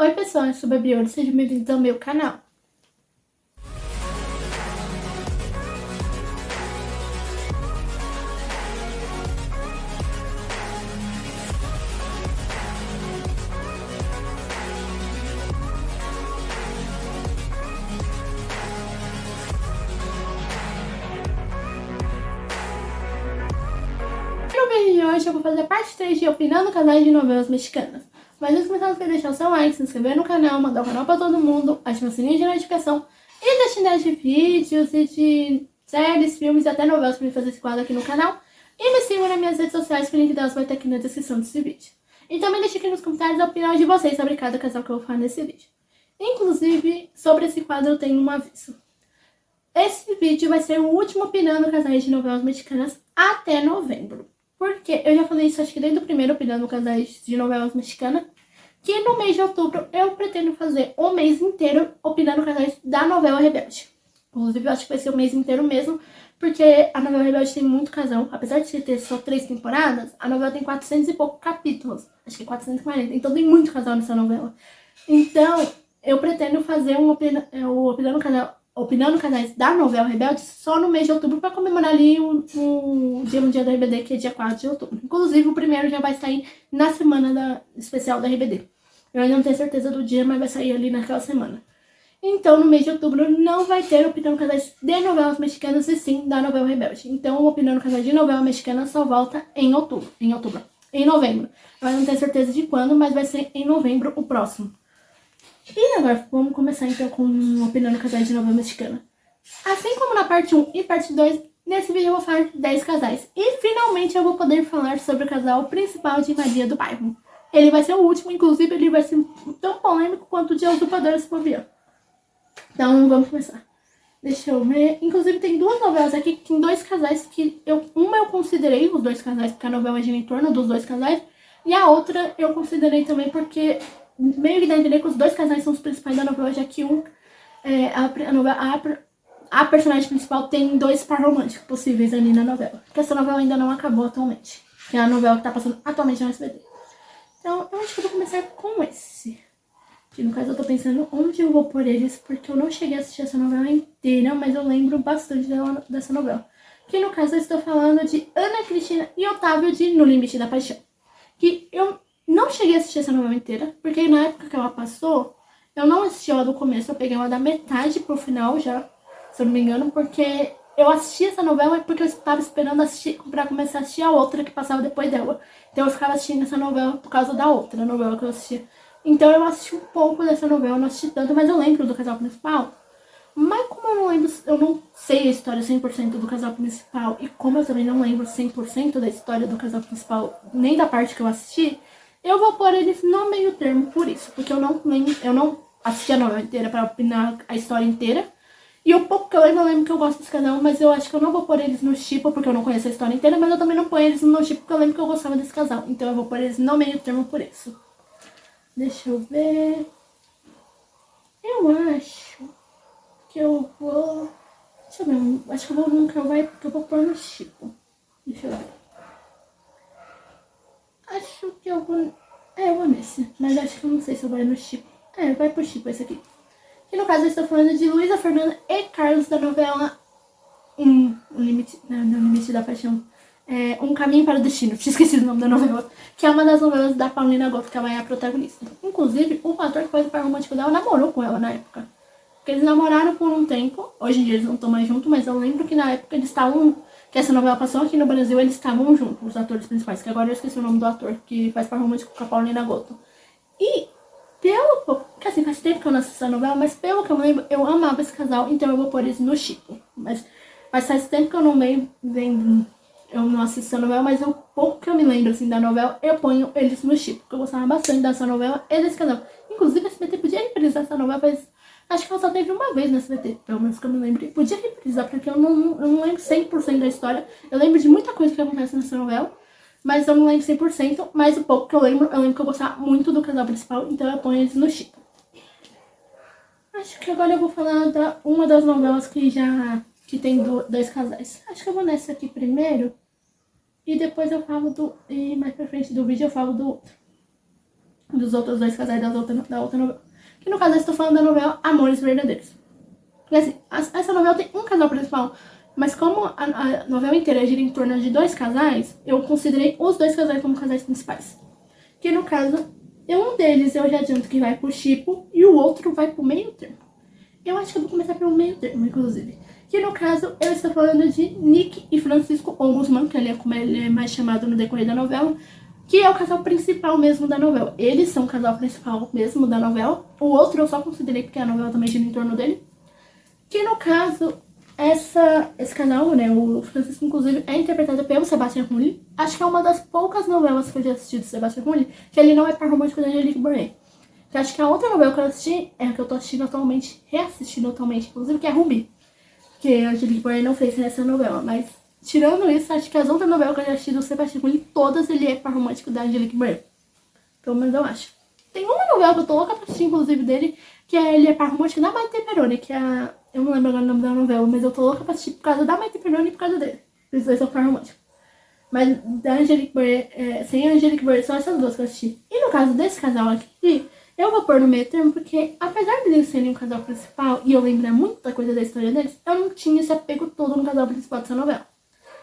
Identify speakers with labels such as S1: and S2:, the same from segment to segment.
S1: Oi pessoal, eu sou a Babiolo, sejam bem-vindos ao meu canal. No vídeo de hoje eu vou fazer a parte 3 de Opinando Canais de Novelas Mexicanas. Mas antes de começar, você deixar o seu like, se inscrever no canal, mandar o canal pra todo mundo, ativar o sininho de notificação e deixar ideias de vídeos e de séries, filmes e até novelas pra mim fazer esse quadro aqui no canal. E me sigam nas minhas redes sociais, que o link delas vai estar aqui na descrição desse vídeo. E também deixe aqui nos comentários a opinião de vocês sobre cada casal que eu vou falar nesse vídeo. Inclusive, sobre esse quadro eu tenho um aviso. Esse vídeo vai ser o último opinando casais de novelas mexicanas até novembro. Porque eu já falei isso, acho que desde o primeiro opinando casais de novelas mexicanas, que no mês de outubro eu pretendo fazer o mês inteiro opinando casais da novela Rebelde. Inclusive, eu acho que vai ser o mês inteiro mesmo, porque a novela Rebelde tem muito casal. Apesar de ter só 3 temporadas, a novela tem 400 e poucos capítulos. Acho que 440. Então tem muito casal nessa novela. Então, eu pretendo fazer opinando canais da novela Rebelde só no mês de outubro para comemorar ali o Dia Mundial da RBD, que é dia 4 de outubro. Inclusive, o primeiro já vai sair na semana especial da RBD. Eu ainda não tenho certeza do dia, mas vai sair ali naquela semana. Então, no mês de outubro, não vai ter Opinando Casais de novelas mexicanas, e sim da novela Rebelde. Então, o Opinando Casais de novela mexicana só volta em novembro. Eu não tenho certeza de quando, mas vai ser em novembro o próximo. E agora, vamos começar então com Opinando Casais de novela mexicana. Assim como na parte 1 e parte 2, nesse vídeo eu vou falar de 10 casais. E finalmente eu vou poder falar sobre o casal principal de Maria do Bairro. Ele vai ser o último, inclusive ele vai ser tão polêmico quanto o de Usurpadora se bobear. Então vamos começar. Deixa eu ver. Inclusive tem duas novelas aqui que tem dois casais que uma eu considerei os dois casais, porque a novela gira em torno dos dois casais. E a outra eu considerei também porque meio que dá a entender que os dois casais são os principais da novela, já que a personagem principal tem dois par românticos possíveis ali na novela. Porque essa novela ainda não acabou atualmente. Que é a novela que tá passando atualmente no SBT. Então eu acho que eu vou começar com esse. Que no caso eu tô pensando onde eu vou pôr eles, porque eu não cheguei a assistir essa novela inteira, mas eu lembro bastante dessa novela. Que no caso eu estou falando de Ana Cristina e Otávio de No Limite da Paixão. Que eu não cheguei a assistir essa novela inteira, porque na época que ela passou, eu não assisti ela do começo, eu peguei ela da metade pro final já, se eu não me engano, porque eu assisti essa novela porque eu estava esperando assistir, pra começar a assistir a outra que passava depois dela. Então eu ficava assistindo essa novela por causa da outra novela que eu assistia. Então eu assisti um pouco dessa novela, não assisti tanto, mas eu lembro do casal principal. Mas como eu não lembro, eu não sei a história 100% do casal principal, e como eu também não lembro 100% da história do casal principal, nem da parte que eu assisti, eu vou pôr eles no meio termo por isso, porque eu não assisti a novela inteira pra opinar a história inteira. E o pouco que eu lembro que eu gosto desse casal, mas eu acho que eu não vou pôr eles no tipo, porque eu não conheço a história inteira, mas eu também não ponho eles no tipo, porque eu lembro que eu gostava desse casal. Então eu vou pôr eles no meio termo por isso. Deixa eu ver. Eu acho que eu vou... Deixa eu ver. Acho que eu vou num que eu vou pôr no Chico. Deixa eu ver. Acho que eu vou... eu vou nesse. Mas acho que eu não sei se eu vou no Chico. Vai pro Chico esse aqui. E no caso eu estou falando de Luísa Fernanda e Carlos da novela No Limite da Paixão. Um Caminho para o Destino, tinha esquecido o nome da novela, que é uma das novelas da Paulina Goto, que ela é a protagonista. Inclusive, o ator que faz o par romântico dela namorou com ela na época. Porque eles namoraram por um tempo, hoje em dia eles não estão mais juntos, mas eu lembro que na época eles estavam, que essa novela passou aqui no Brasil, eles estavam juntos, os atores principais, que agora eu esqueci o nome do ator que faz par romântico com a Paulina Goto. E que assim, faz tempo que eu não assisto essa novela, mas pelo que eu me lembro, eu amava esse casal, então eu vou pôr eles no Chico. Mas faz tempo que eu eu não assisto essa novela, mas o pouco que eu me lembro assim da novela, eu ponho eles no Chico, porque eu gostava bastante dessa novela e desse casal. Inclusive, a SBT podia reprisar essa novela, mas acho que ela só teve uma vez na SBT, pelo menos que eu me lembro. E podia reprisar, porque eu não lembro 100% da história. Eu lembro de muita coisa que acontece nessa novela, mas eu não lembro 100%. Mas o pouco que eu lembro que eu gostava muito do casal principal, então eu ponho eles no Chico. Acho que agora eu vou falar uma das novelas que tem dois casais. Acho que eu vou nessa aqui primeiro. E depois eu falo e mais pra frente do vídeo eu falo do outro. dos outros dois casais da outra novela. Que no caso eu estou falando da novela Amores Verdadeiros. Porque assim, essa novela tem um casal principal, mas como a novela inteira gira em torno de dois casais, eu considerei os dois casais como casais principais. Que no caso, um deles eu já adianto que vai pro Chipo e o outro vai pro meio termo. Eu acho que eu vou começar pelo meio termo, inclusive. Que no caso, eu estou falando de Nick e Francisco Ombudsman, que como ele é mais chamado no decorrer da novela, que é o casal principal mesmo da novela. Eles são o casal principal mesmo da novela. O outro eu só considerei porque a novela também gira em torno dele. Que no caso, esse canal, né, o Francisco, inclusive, é interpretado pelo Sebastião Rulli. Acho que é uma das poucas novelas que eu já assisti do Sebastião Rulli, que ele não é par romântico da Angelique Boyer. Que acho que a outra novela que eu assisti é a que eu tô assistindo atualmente, reassistindo atualmente, inclusive, que é Rubi. Que a Angelique Boyer não fez nessa novela, mas tirando isso, acho que as outras novelas que eu já assisti do Sebastião Rulli, todas ele é par romântico da Angelique Boyer. Pelo menos eu acho. Tem uma novela que eu tô louca pra assistir, inclusive, dele, que ele é par romântico da Maite Perrone, que é a... Eu não lembro agora o nome da novela, mas eu tô louca pra assistir por causa da Maite Perrone e por causa dele. Eles dois são par românticos. Mas da Angelique Boyer, sem a Angelique Boyer, são essas duas que eu assisti. E no caso desse casal aqui, eu vou pôr no meio termo, porque apesar de eles serem um casal principal, e eu lembrar muita coisa da história deles, eu não tinha esse apego todo no casal principal dessa novela.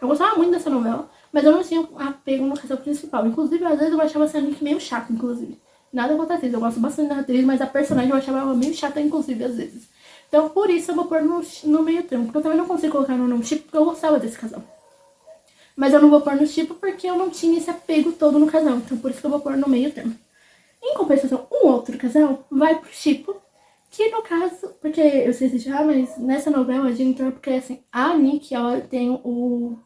S1: Eu gostava muito dessa novela, mas eu não tinha apego no casal principal. Inclusive, às vezes eu achava essa Nick meio chata, inclusive. Nada contra a atriz, eu gosto bastante da atriz, mas a personagem eu achava ela meio chata, inclusive, às vezes. Então, por isso eu vou pôr no meio termo, porque eu também não consigo colocar no chip, porque eu gostava desse casal. Mas eu não vou pôr no chip porque eu não tinha esse apego todo no casal, então por isso que eu vou pôr no meio termo. Em compensação, um outro casal vai pro Chipo, que no caso, porque eu sei se já, mas nessa novela a gente porque assim, a Nick, ela tem o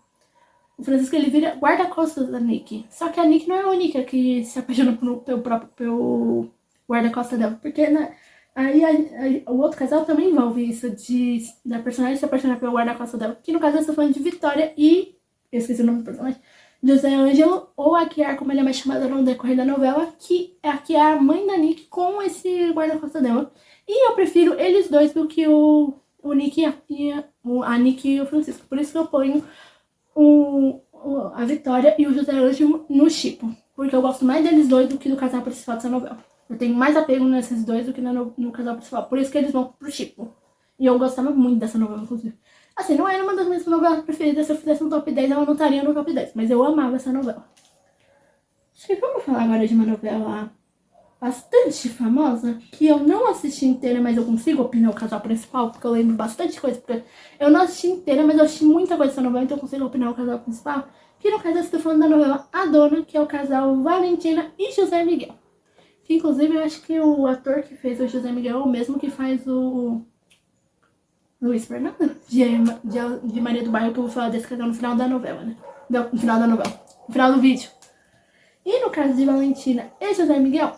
S1: Francisco, ele vira guarda-costas da Nick. Só que a Nick não é a única que se apaixona pelo guarda-costas dela, porque aí o outro casal também envolve isso da personagem se apaixonar pelo guarda-costas dela, que no caso eu estou falando de Vitória e eu esqueci o nome do personagem, José Ângelo, ou a Kiara, como ele é mais chamada no decorrer da novela, que é a mãe da Nick com esse guarda-costas dela. E eu prefiro eles dois do que o Nick a Nick e o Francisco. Por isso que eu ponho a Vitória e o José Ângelo no Chipo. Porque eu gosto mais deles dois do que do casal principal dessa novela. Eu tenho mais apego nesses dois do que no casal principal. Por isso que eles vão pro Chipo. E eu gostava muito dessa novela, inclusive. Assim, não era uma das minhas novelas preferidas. Se eu fizesse um top 10, ela não estaria no top 10. Mas eu amava essa novela. Acho que vamos falar agora de uma novela bastante famosa, que eu não assisti inteira, mas eu consigo opinar o casal principal, porque eu lembro bastante coisa. Porque eu não assisti inteira, mas eu assisti muita coisa dessa novela, então eu consigo opinar o casal principal. Que no caso eu estou falando da novela A Dona, que é o casal Valentina e José Miguel. Que inclusive eu acho que o ator que fez o José Miguel é o mesmo que faz o Luiz Fernando, de Maria do Bairro, que eu vou falar desse casal no final da novela, né? No final da novela. No final do vídeo. E no caso de Valentina e José Miguel,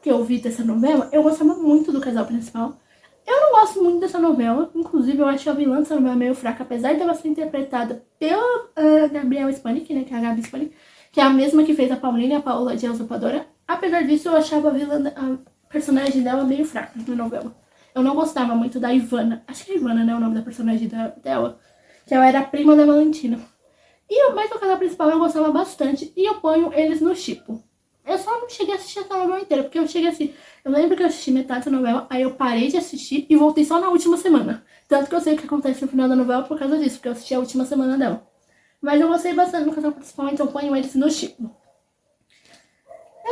S1: que eu vi dessa novela, eu gostava muito do casal principal. Eu não gosto muito dessa novela. Inclusive, eu acho a vilã dessa novela meio fraca, apesar dela ser interpretada pela Gabriela Spanik, né? Que é a Gabi Spanik, que é a mesma que fez a Paulina e a Paola de Usurpadora. Apesar disso, eu achava a personagem dela meio fraca na novela. Eu não gostava muito da Ivana. Acho que é Ivana, né? O nome da personagem dela. Que ela era a prima da Valentina. Mas o casal principal eu gostava bastante. E eu ponho eles no Chipo. Eu só não cheguei a assistir essa novela inteira. Porque eu cheguei assim... Eu lembro que eu assisti metade da novela. Aí eu parei de assistir e voltei só na última semana. Tanto que eu sei o que acontece no final da novela por causa disso. Porque eu assisti a última semana dela. Mas eu gostei bastante do casal principal. Então eu ponho eles no Chipo.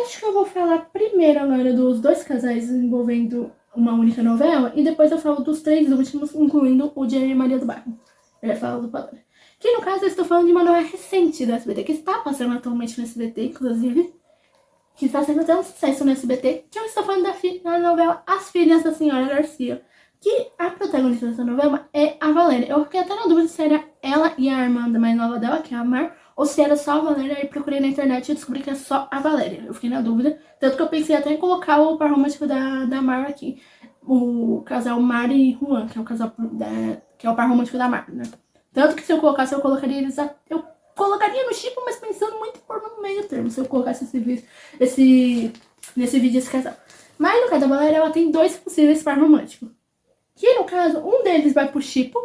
S1: Acho que eu vou falar primeiro agora dos dois casais envolvendo uma única novela. E depois eu falo dos três últimos, incluindo o de Maria do Bairro. Eu ia falar do Padre. Que no caso eu estou falando de uma novela recente do SBT, que está passando atualmente no SBT, inclusive. Que está sendo até um sucesso no SBT. Que eu estou falando da novela As Filhas da Senhora Garcia. Que a protagonista dessa novela é a Valéria. Eu fiquei até na dúvida se era ela e a irmã mais nova dela, que é a Mar, ou se era só a Valéria. Aí procurei na internet e descobri que é só a Valéria. Eu fiquei na dúvida. Tanto que eu pensei até em colocar o par romântico da Mar aqui. O casal Mar e Juan, que é o casal que é o par romântico da Mar, né? Tanto que se eu colocasse, eu colocaria eles... Eu colocaria no Chipo, mas pensando muito por no meio termo. Se eu colocasse nesse vídeo esse casal. Mas no caso da Valéria, ela tem dois possíveis par românticos. Que no caso, um deles vai pro Chipo.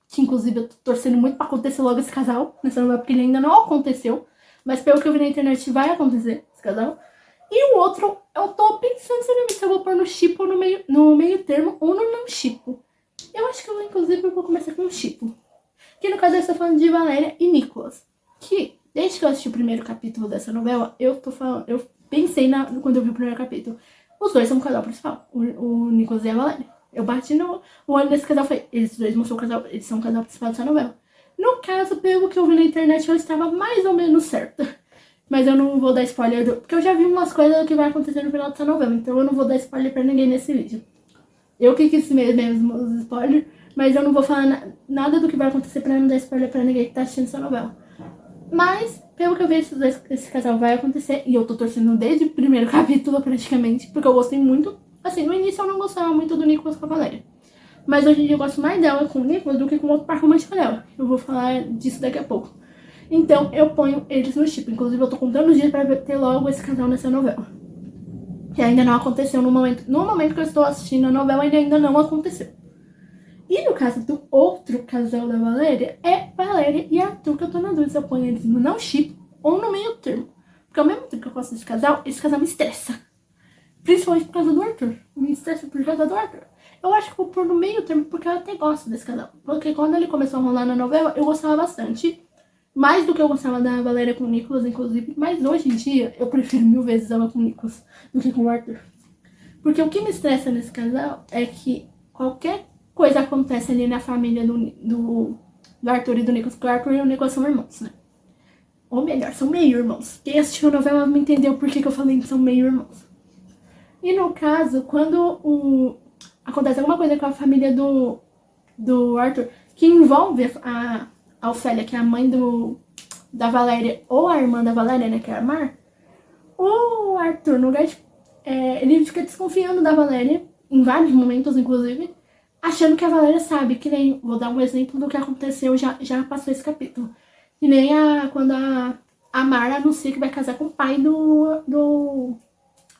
S1: Que inclusive eu tô torcendo muito pra acontecer logo esse casal nessa novela, porque ele ainda não aconteceu. Mas pelo que eu vi na internet, vai acontecer esse casal. E o outro, eu tô pensando seriamente se eu vou pôr no chip ou no meio termo ou no não chipo. Eu acho que eu, inclusive, vou começar com o chipo. Que no caso eu estou falando de Valéria e Nicolas. Que, desde que eu assisti o primeiro capítulo dessa novela, eu pensei quando eu vi o primeiro capítulo. Os dois são o casal principal, o Nicolas e a Valéria. Eu bati no olho desse casal e falei, eles dois não são o casal, eles são o casal principal dessa novela. No caso, pelo que eu vi na internet, eu estava mais ou menos certa. Mas eu não vou dar spoiler, porque eu já vi umas coisas que vai acontecer no final dessa novela, então eu não vou dar spoiler pra ninguém nesse vídeo. Eu que quis mesmo os spoilers, mas eu não vou falar nada do que vai acontecer pra não dar spoiler pra ninguém que tá assistindo essa novela. Mas, pelo que eu vi, esse casal vai acontecer, e eu tô torcendo desde o primeiro capítulo, praticamente, porque eu gostei muito. Assim, no início eu não gostava muito do Nicolas com a Valéria. Mas hoje em dia eu gosto mais dela com o Nicolas do que com o outro par romântico dela. Eu vou falar disso daqui a pouco. Então, eu ponho eles no chip. Inclusive, eu tô contando os dias pra ter logo esse casal nessa novela. Que ainda não aconteceu no momento. No momento que eu estou assistindo a novela, ele ainda não aconteceu. E no caso do outro casal da Valéria, é Valéria e Arthur, que eu tô na dúvida se eu ponho eles no não chip ou no meio termo. Porque ao mesmo tempo que eu gosto desse casal, esse casal me estressa. Principalmente por causa do Arthur. Me estressa por causa do Arthur. Eu acho que vou pôr no meio termo porque eu até gosto desse casal. Porque quando ele começou a rolar na novela, eu gostava bastante. Mais do que eu gostava da Valéria com o Nicolas, inclusive. Mas hoje em dia, eu prefiro 1000 vezes ela com o Nicolas do que com o Arthur. Porque o que me estressa nesse casal é que qualquer coisa acontece ali na família do Arthur e do Nicolas. Porque o Arthur e o Nicolas são irmãos, né? Ou melhor, são meio irmãos. Quem assistiu a novela me entendeu por que eu falei que são meio irmãos. E no caso, quando acontece alguma coisa com a família do Arthur que envolve a Ofélia, que é a mãe da Valéria, ou a irmã da Valéria, né, que é a Mar, o Arthur, no lugar de, ele fica desconfiando da Valéria, em vários momentos, inclusive, achando que a Valéria sabe, que nem, vou dar um exemplo do que aconteceu, já passou esse capítulo, que nem quando a Mar anuncia que vai casar com o pai do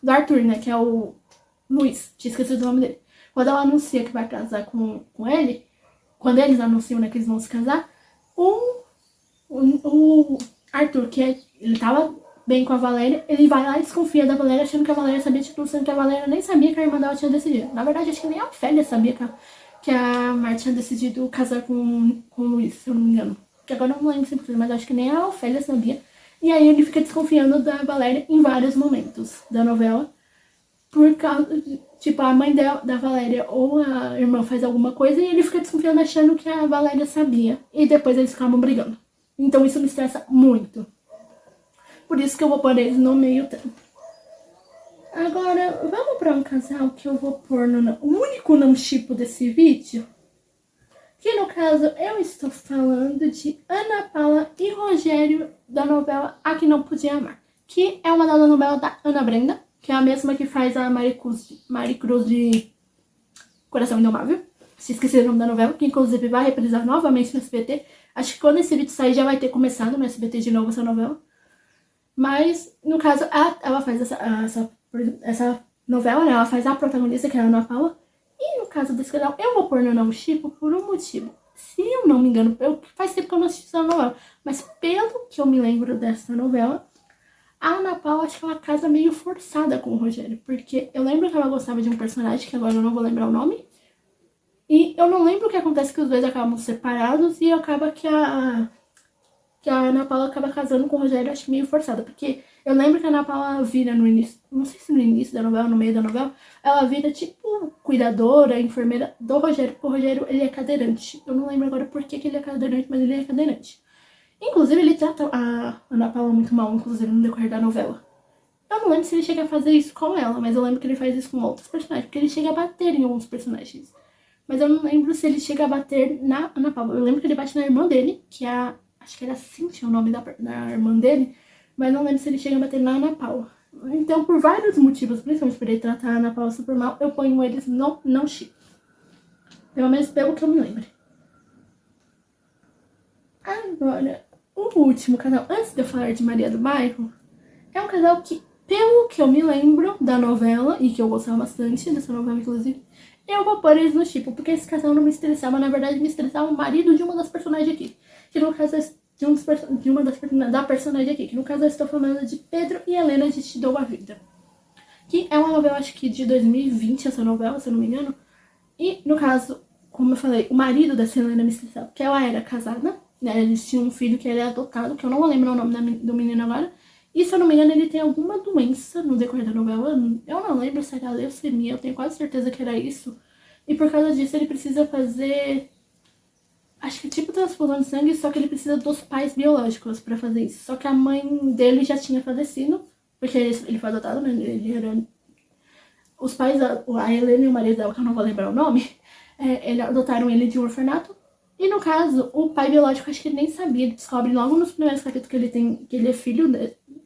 S1: Arthur, né, que é o Luiz, tinha esquecido o nome dele. Quando ela anuncia que vai casar com ele, quando eles anunciam, né, que eles vão se casar, o Arthur, ele tava bem com a Valéria, ele vai lá e desconfia da Valéria, achando que a Valéria sabia de tudo, sendo que a Valéria nem sabia que a irmã dela tinha decidido. Na verdade, acho que nem a Ofélia sabia que a Mar tinha decidido casar com o Luiz, se eu não me engano. Que agora eu não lembro sempre, mas acho que nem a Ofélia sabia. E aí ele fica desconfiando da Valéria em vários momentos da novela. Por causa, tipo, a mãe da Valéria ou a irmã faz alguma coisa e ele fica desconfiando achando que a Valéria sabia. E depois eles acabam brigando. Então isso me estressa muito. Por isso que eu vou pôr eles no meio tempo. Agora, vamos para um casal que eu vou pôr o único não chipo desse vídeo. Que no caso eu estou falando de Ana Paula e Rogério da novela A Que Não Podia Amar. Que é uma das novelas da Ana Brenda, que é a mesma que faz a Maricruz de Coração Indomável. Se esqueci o nome da novela, que inclusive vai reprisar novamente no SBT. Acho que quando esse vídeo sair já vai ter começado no SBT de novo essa novela. Mas, no caso, ela faz essa novela, né? Ela faz a protagonista, que é a Ana Paula. E no caso desse canal, eu vou pôr no não chipo por um motivo. Se eu não me engano, faz tempo que eu não assisti essa novela, mas pelo que eu me lembro dessa novela, a Ana Paula, acho que ela casa meio forçada com o Rogério. Porque eu lembro que ela gostava de um personagem, que agora eu não vou lembrar o nome. E eu não lembro o que acontece, que os dois acabam separados e acaba que a Ana Paula acaba casando com o Rogério, acho meio forçada. Porque eu lembro que a Ana Paula vira no início, não sei se no início da novela, no meio da novela, ela vira tipo cuidadora, enfermeira do Rogério, porque o Rogério, ele é cadeirante. Eu não lembro agora por que ele é cadeirante, mas ele é cadeirante. Inclusive, ele trata a Ana Paula muito mal, inclusive, no decorrer da novela. Eu não lembro se ele chega a fazer isso com ela, mas eu lembro que ele faz isso com outros personagens, porque ele chega a bater em alguns personagens. Mas eu não lembro se ele chega a bater na Ana Paula. Eu lembro que ele bate na irmã dele, que é acho que era Cíntia o nome da irmã dele, mas não lembro se ele chega a bater na Ana Paula. Então, por vários motivos, principalmente por ele tratar a Ana Paula super mal, eu ponho eles no não chip. Pelo menos pelo que eu me lembro. Agora, o último casal, antes de eu falar de Maria do Bairro, é um casal que, pelo que eu me lembro da novela, e que eu gostava bastante dessa novela, inclusive, eu vou pôr eles no chip, porque esse casal não me estressava, na verdade me estressava o marido de uma das personagens aqui. Que no caso da personagem aqui, que no caso eu estou falando de Pedro e Helena de Te Dou a Vida. que é uma novela, acho que de 2020, essa novela, se eu não me engano. E, no caso, como eu falei, o marido da Selena me estressava, porque ela era casada, né? Eles tinham um filho que ele é adotado, que eu não vou lembrar o nome do menino agora. E, se eu não me engano, ele tem alguma doença no decorrer da novela. Eu não lembro se era leucemia, eu tenho quase certeza que era isso. E por causa disso ele precisa fazer, acho que tipo transfusão de sangue, só que ele precisa dos pais biológicos pra fazer isso. Só que a mãe dele já tinha falecido, porque ele foi adotado, né? Ele era... Os pais, a Helena e o marido dela, que eu não vou lembrar o nome, adotaram ele de um orfanato. E no caso, o pai biológico, acho que ele nem sabia. Ele descobre logo nos primeiros capítulos que ele é filho,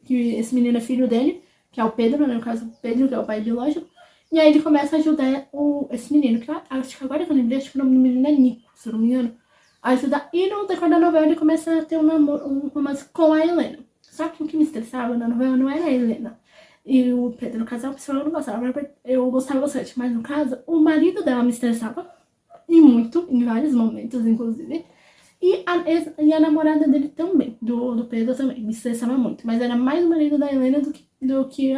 S1: que esse menino é filho dele, que é o Pedro, né? No caso, o Pedro, que é o pai biológico. E aí ele começa a ajudar esse menino, que eu acho que agora que eu lembrei, acho que o nome do menino é Nico, se eu não me engano. A ajudar. E no decorrer da novela ele começa a ter um romance com a Helena. Só que o que me estressava na novela não era a Helena e o Pedro. No caso, a pessoa eu não gostava, eu gostava bastante. Mas no caso, o marido dela me estressava. E muito, em vários momentos, inclusive. E a namorada dele também, do Pedro também, me estressava muito. Mas era mais o marido da Helena do que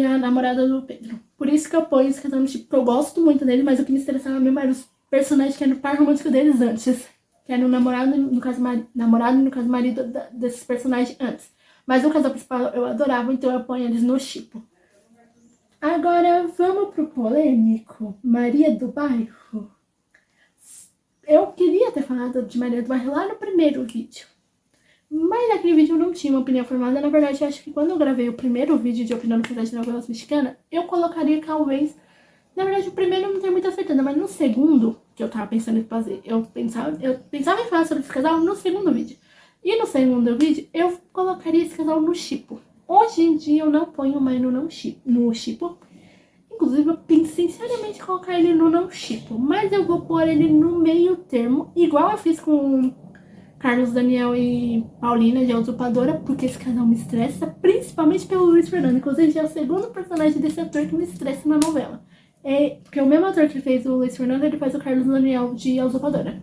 S1: a namorada do Pedro. Por isso que eu ponho esse casal no tipo, eu gosto muito dele, mas o que me estressava mesmo era os personagens que eram o par romântico deles antes. Que era o namorado, no caso, namorado e no caso, marido desses personagens antes. Mas o casal principal eu adorava, então eu ponho eles no tipo. Agora vamos pro polêmico. Maria do Bairro. Eu queria ter falado de Maria do Bairro lá no primeiro vídeo. Mas naquele vídeo eu não tinha uma opinião formada. Na verdade, eu acho que quando eu gravei o primeiro vídeo de opinião de novelas mexicanas, eu colocaria talvez... Na verdade, o primeiro eu não tenho muita certeza, mas no segundo, que eu tava pensando em fazer, eu pensava em falar sobre esse casal no segundo vídeo. E no segundo vídeo, eu colocaria esse casal no shippo. Hoje em dia, eu não ponho mais no shippo. Inclusive, eu pensei seriamente em colocar ele no não shippo. Mas eu vou pôr ele no meio termo, igual eu fiz com Carlos Daniel e Paulina, de A Usurpadora, porque esse casal me estressa, principalmente pelo Luiz Fernando. Inclusive, já é o segundo personagem desse ator que me estressa na novela. Porque o mesmo ator que fez o Luiz Fernando, ele faz o Carlos Daniel de A Usurpadora.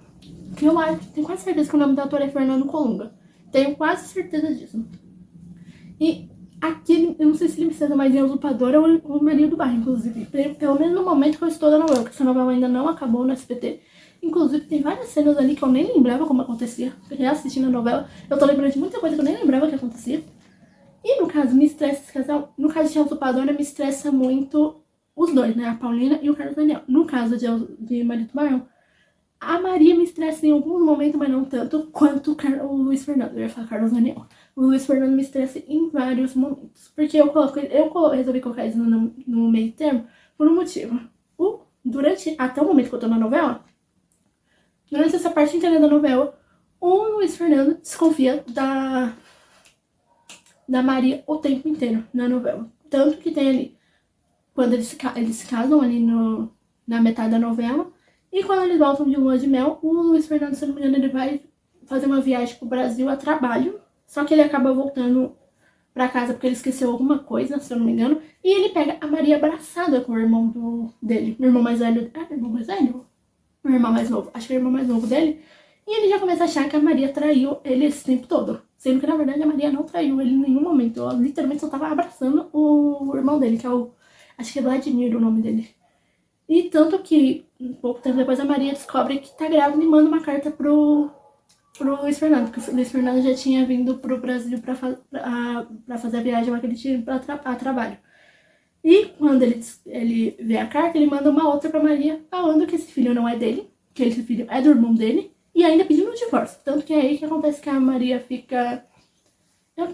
S1: Que eu acho, tenho quase certeza que o nome do ator é Fernando Colunga. Tenho quase certeza disso. E aqui, eu não sei se ele me estressa mais em A Usurpadora ou o Maria do Bairro, inclusive. Pelo menos no momento que eu estou da novela, porque essa novela ainda não acabou no SBT. Inclusive, tem várias cenas ali que eu nem lembrava como acontecia. Reassistindo a novela, eu tô lembrando de muita coisa que eu nem lembrava que acontecia. E no caso, me estressa esse casal. No caso de A Usurpadora, me estressa muito os dois, né? A Paulina e o Carlos Daniel. No caso de Maria do Bairro, a Maria me estressa em alguns momentos, mas não tanto quanto o Luiz Fernando. Eu ia falar Carlos Daniel. O Luiz Fernando me estressa em vários momentos. Porque eu resolvi colocar isso no meio termo por um motivo. Durante até o momento que eu tô na novela, durante essa parte inteira da novela, o Luiz Fernando desconfia da Maria o tempo inteiro na novela. Tanto que tem ali, quando eles se casam ali na metade da novela, e quando eles voltam de lua de mel, o Luiz Fernando, se não me engano, ele vai fazer uma viagem pro Brasil a trabalho. Só que ele acaba voltando pra casa porque ele esqueceu alguma coisa, se eu não me engano. E ele pega a Maria abraçada com o irmão dele. O irmão mais velho. Ah, o irmão mais velho? O irmão mais novo. Acho que é o irmão mais novo dele. E ele já começa a achar que a Maria traiu ele esse tempo todo. Sendo que, na verdade, a Maria não traiu ele em nenhum momento. Ela literalmente só tava abraçando o irmão dele, que é o... Acho que é Vladimir o nome dele. E tanto que, um pouco tempo depois, a Maria descobre que tá grávida e manda uma carta pro Luiz Fernando, porque o Luiz Fernando já tinha vindo pro Brasil pra fazer a viagem lá que ele tinha a trabalho. E quando ele vê a carta, ele manda uma outra pra Maria, falando que esse filho não é dele, que esse filho é do irmão dele, e ainda pedindo um divórcio. Tanto que é aí que acontece que a Maria fica...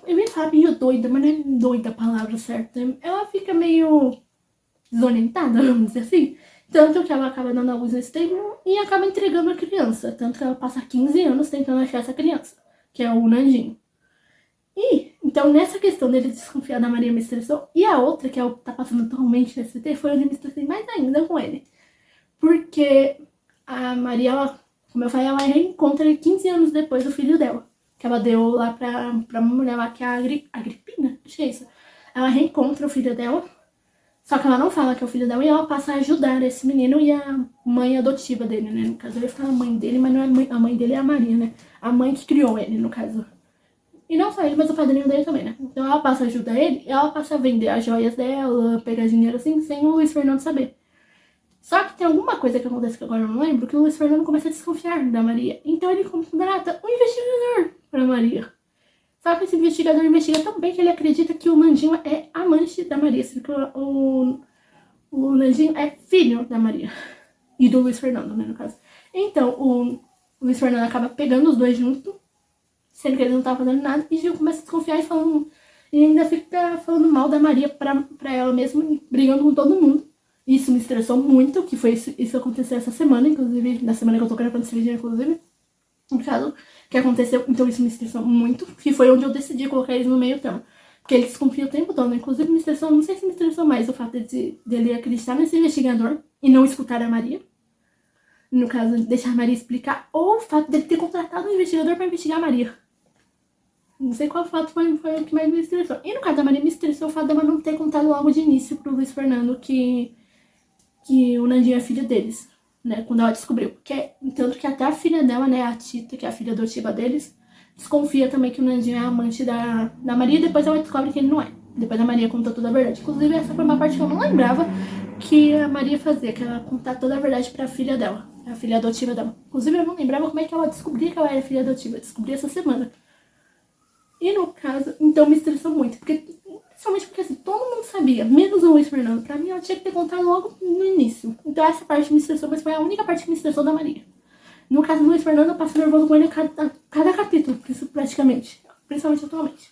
S1: Eu ia falar meio doida, mas não é doida a palavra certa. Ela fica meio desorientada, vamos dizer assim. Tanto que ela acaba dando a luz nesse tempo e acaba entregando a criança. Tanto que ela passa 15 anos tentando achar essa criança, que é o Nandinho. E, então, nessa questão dele desconfiar da Maria me estressou. E a outra, que é o que tá passando atualmente no SBT, foi onde me estressei mais ainda com ele. Porque a Maria, ela, como eu falei, ela reencontra ele 15 anos depois do filho dela. Que ela deu lá pra uma mulher lá, que é a Agripina, acho que é isso. Ela reencontra o filho dela. Só que ela não fala que é o filho dela e ela passa a ajudar esse menino e a mãe adotiva dele, né? No caso, ele fala a mãe dele, mas não é a mãe dele é a Maria, né? A mãe que criou ele, no caso. E não só ele, mas o padrinho dele também, né? Então ela passa a ajudar ele, ela passa a vender as joias dela, pegar dinheiro assim, sem o Luiz Fernando saber. Só que tem alguma coisa que acontece que agora eu não lembro, que o Luiz Fernando começa a desconfiar da Maria. Então ele contrata um investigador pra Maria. Só que esse investigador investiga tão bem que ele acredita que o Nandinho é amante da Maria, sendo que o Nandinho é filho da Maria. E do Luiz Fernando, né, no caso. Então, o Luiz Fernando acaba pegando os dois juntos, sendo que ele não tava fazendo nada, e Gil começa a desconfiar e falando. E ainda fica falando mal da Maria pra ela mesma, brigando com todo mundo. Isso me estressou muito, que foi isso aconteceu essa semana, inclusive, na semana que eu tô gravando esse vídeo, inclusive. No caso, que aconteceu, então isso me estressou muito, que foi onde eu decidi colocar eles no meio termo. Porque ele desconfia o tempo todo, inclusive me estressou, não sei se me estressou mais o fato dele acreditar nesse investigador e não escutar a Maria. No caso, deixar a Maria explicar, ou o fato dele ter contratado um investigador pra investigar a Maria. Não sei qual fato foi o que mais me estressou. E no caso da Maria, me estressou o fato dela não ter contado logo de início pro Luiz Fernando que o Nandinho é filho deles, né? Quando ela descobriu. Tanto que até a filha dela, né, a Tita, que é a filha adotiva deles, desconfia também que o Nandinho é amante da Maria, e depois ela descobre que ele não é. Depois a Maria conta toda a verdade. Inclusive, essa foi uma parte que eu não lembrava que a Maria fazia, que ela contar toda a verdade pra filha dela, a filha adotiva dela. Inclusive, eu não lembrava como é que ela descobria que ela era filha adotiva. Eu descobri essa semana. E no caso, então me estressou muito, principalmente porque assim, todo mundo sabia, menos o Luiz Fernando. Pra mim, ela tinha que ter contado logo no início. Então essa parte me estressou, mas foi a única parte que me estressou da Maria. No caso do Luiz Fernando, eu passo nervoso com ele a cada capítulo, praticamente, principalmente atualmente.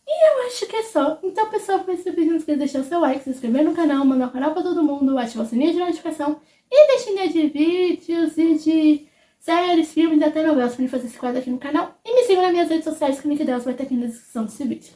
S1: E eu acho que é só. Então, pessoal, pra esse vídeo, não esqueça de deixar o seu like, se inscrever no canal, mandar o canal pra todo mundo, ativar o sininho de notificação e deixar ideia de vídeos e de séries, filmes e até novelas pra mim fazer esse quadro aqui no canal. E me sigam nas minhas redes sociais, que o link delas vai estar aqui na descrição desse vídeo.